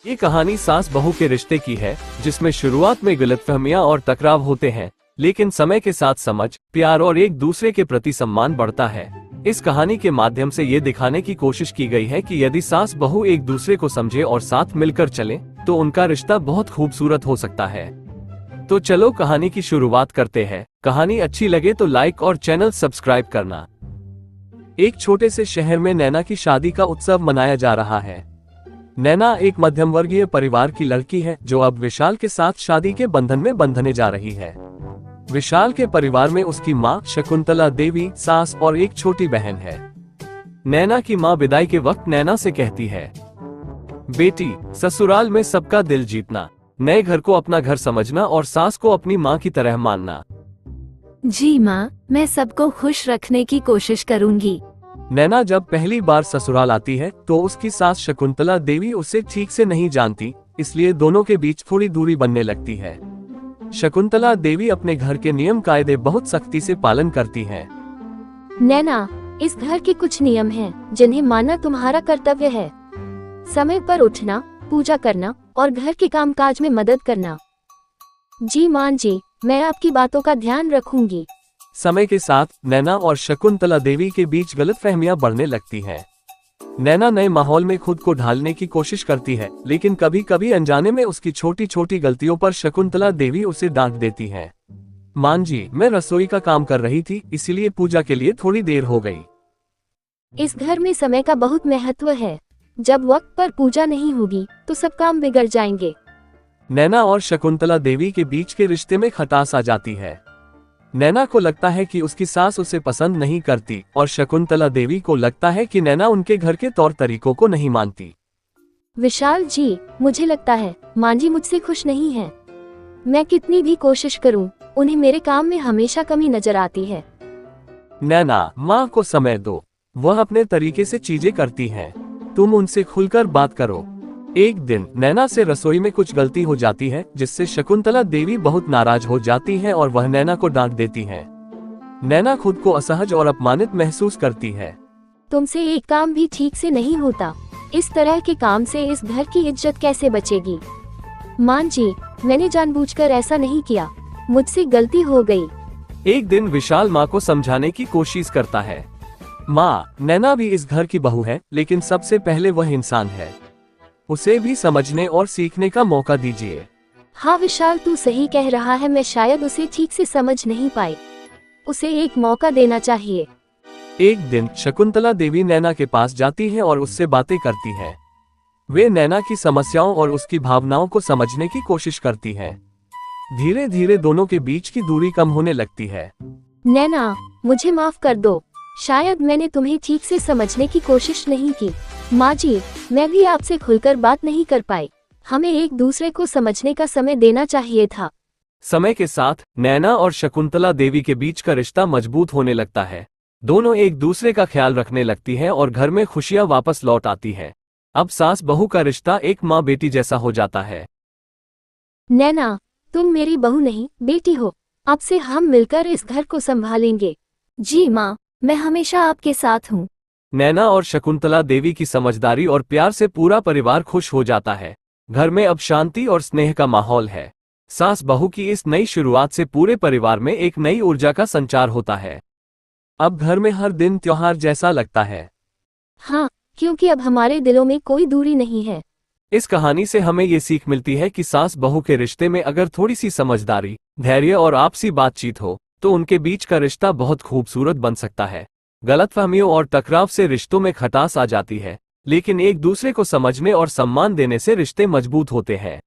ये कहानी सास बहू के रिश्ते की है, जिसमें शुरुआत में गलतफहमियां और टकराव होते हैं, लेकिन समय के साथ समझ, प्यार और एक दूसरे के प्रति सम्मान बढ़ता है। इस कहानी के माध्यम से ये दिखाने की कोशिश की गई है कि यदि सास बहू एक दूसरे को समझे और साथ मिलकर चले, तो उनका रिश्ता बहुत खूबसूरत हो सकता है। तो चलो कहानी की शुरुआत करते हैं। कहानी अच्छी लगे तो लाइक और चैनल सब्सक्राइब करना। एक छोटे से शहर में नैना की शादी का उत्सव मनाया जा रहा है। नैना एक मध्यम वर्गीय परिवार की लड़की है, जो अब विशाल के साथ शादी के बंधन में बंधने जा रही है। विशाल के परिवार में उसकी माँ शकुंतला देवी, सास और एक छोटी बहन है। नैना की माँ विदाई के वक्त नैना से कहती है, बेटी, ससुराल में सबका दिल जीतना, नए घर को अपना घर समझना और सास को अपनी माँ की तरह मानना। जी माँ, मैं सबको खुश रखने की कोशिश करूंगी। नैना जब पहली बार ससुराल आती है तो उसकी सास शकुंतला देवी उसे ठीक से नहीं जानती, इसलिए दोनों के बीच थोड़ी दूरी बनने लगती है। शकुंतला देवी अपने घर के नियम कायदे बहुत सख्ती से पालन करती हैं। नैना, इस घर के कुछ नियम हैं, जिन्हें मानना तुम्हारा कर्तव्य है। समय पर उठना, पूजा करना और घर के कामकाज में मदद करना। जी माँ जी, मैं आपकी बातों का ध्यान रखूंगी। समय के साथ नैना और शकुंतला देवी के बीच गलतफहमियां बढ़ने लगती हैं। नैना नए माहौल में खुद को ढालने की कोशिश करती है, लेकिन कभी कभी अनजाने में उसकी छोटी छोटी गलतियों पर शकुंतला देवी उसे डांट देती है। मां जी, मैं रसोई का काम कर रही थी, इसलिए पूजा के लिए थोड़ी देर हो गई। इस घर में समय का बहुत महत्व है। जब वक्त पर पूजा नहीं होगी तो सब काम बिगड़ जाएंगे। नैना और शकुंतला देवी के बीच के रिश्ते में खटास आ जाती है। नैना को लगता है कि उसकी सास उसे पसंद नहीं करती और शकुंतला देवी को लगता है कि नैना उनके घर के तौर तरीकों को नहीं मानती। विशाल जी, मुझे लगता है माँ जी मुझसे खुश नहीं है। मैं कितनी भी कोशिश करूं, उन्हें मेरे काम में हमेशा कमी नजर आती है। नैना, माँ को समय दो, वह अपने तरीके से चीजें करती हैं, तुम उनसे खुलकर बात करो। एक दिन नैना से रसोई में कुछ गलती हो जाती है, जिससे शकुंतला देवी बहुत नाराज हो जाती है और वह नैना को डांट देती है। नैना खुद को असहज और अपमानित महसूस करती है। तुमसे एक काम भी ठीक से नहीं होता, इस तरह के काम से इस घर की इज्जत कैसे बचेगी? माँ जी, मैंने जानबूझकर ऐसा नहीं किया, मुझसे गलती हो गई। एक दिन विशाल माँ को समझाने की कोशिश करता है। माँ, नैना भी इस घर की बहू है, लेकिन सबसे पहले वह इंसान है, उसे भी समझने और सीखने का मौका दीजिए। हाँ विशाल, तू सही कह रहा है, मैं शायद उसे ठीक से समझ नहीं पाई। उसे एक मौका देना चाहिए। एक दिन शकुंतला देवी नैना के पास जाती है और उससे बातें करती है। वे नैना की समस्याओं और उसकी भावनाओं को समझने की कोशिश करती हैं। धीरे धीरे दोनों के बीच की दूरी कम होने लगती है। नैना, मुझे माफ कर दो, शायद मैंने तुम्हें ठीक से समझने की कोशिश नहीं की। माँ जी, मैं भी आपसे खुलकर बात नहीं कर पाई, हमें एक दूसरे को समझने का समय देना चाहिए था। समय के साथ नैना और शकुंतला देवी के बीच का रिश्ता मजबूत होने लगता है। दोनों एक दूसरे का ख्याल रखने लगती हैं और घर में खुशियां वापस लौट आती है। अब सास बहू का रिश्ता एक माँ बेटी जैसा हो जाता है। नैना, तुम मेरी बहू नहीं, बेटी हो। अब से हम मिलकर इस घर को संभालेंगे। जी माँ, मैं हमेशा आपके साथ हूँ। नैना और शकुंतला देवी की समझदारी और प्यार से पूरा परिवार खुश हो जाता है। घर में अब शांति और स्नेह का माहौल है। सास बहू की इस नई शुरुआत से पूरे परिवार में एक नई ऊर्जा का संचार होता है। अब घर में हर दिन त्योहार जैसा लगता है। हाँ, क्योंकि अब हमारे दिलों में कोई दूरी नहीं है। इस कहानी से हमें ये सीख मिलती है कि सास बहू के रिश्ते में अगर थोड़ी सी समझदारी, धैर्य और आपसी बातचीत हो, तो उनके बीच का रिश्ता बहुत खूबसूरत बन सकता है। गलतफहमियों और टकराव से रिश्तों में खटास आ जाती है, लेकिन एक दूसरे को समझने और सम्मान देने से रिश्ते मजबूत होते हैं।